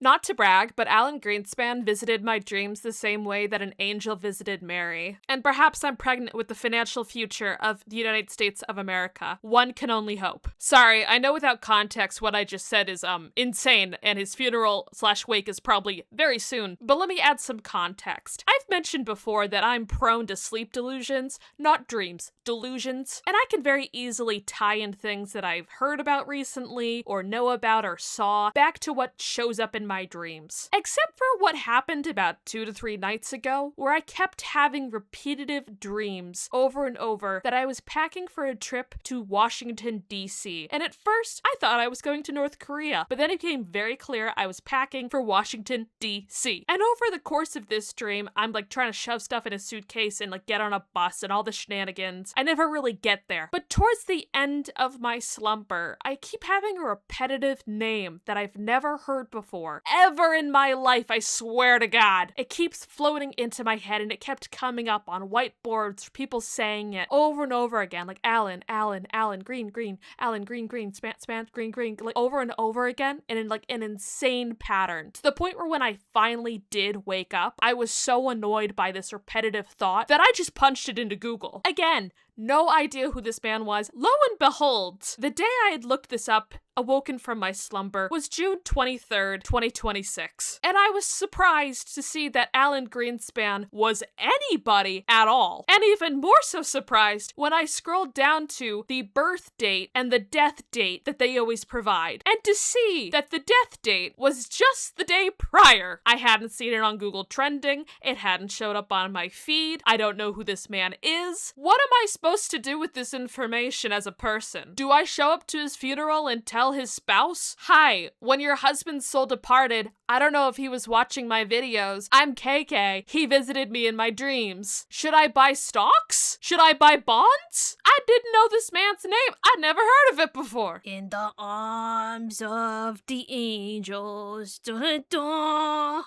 Not to brag, but Alan Greenspan visited my dreams the same way that an angel visited Mary. And perhaps I'm pregnant with the financial future of the United States of America. One can only hope. Sorry, I know without context what I just said is insane, and his funeral/wake is probably very soon, but let me add some context. I've mentioned before that I'm prone to sleep delusions, not dreams, delusions, and I can very easily tie in things that I've heard about recently, or know about or saw, back to what shows up in my dreams. Except for what happened about 2 to 3 nights ago, where I kept having repetitive dreams over and over that I was packing for a trip to Washington, D.C. And at first, I thought I was going to North Korea, but then it became very clear I was packing for Washington, D.C. And over the course of this dream, I'm like trying to shove stuff in a suitcase and like get on a bus and all the shenanigans. I never really get there. But towards the end of my slumber, I keep having a repetitive name that I've never heard before. Ever in my life, I swear to God. It keeps floating into my head, and it kept coming up on whiteboards, people saying it over and over again, like Alan, Green, Alan, Green, Span, Green, like over and over again, and in like an insane pattern. To the point where when I finally did wake up, I was so annoyed by this repetitive thought that I just punched it into Google. Again, no idea who this man was. Lo and behold, the day I had looked this up, awoken from my slumber, was June 23rd, 2026. And I was surprised to see that Alan Greenspan was anybody at all. And even more so surprised when I scrolled down to the birth date and the death date that they always provide. And to see that the death date was just the day prior. I hadn't seen it on Google Trending. It hadn't showed up on my feed. I don't know who this man is. What am I supposed to do with this information as a person? Do I show up to his funeral and tell his spouse, "Hi, when your husband's soul departed, I don't know if he was watching my videos. I'm KK. He visited me in my dreams. Should I buy stocks? Should I buy bonds? I didn't know this man's name. I'd never heard of it before." In the arms of the angels. Dun, dun.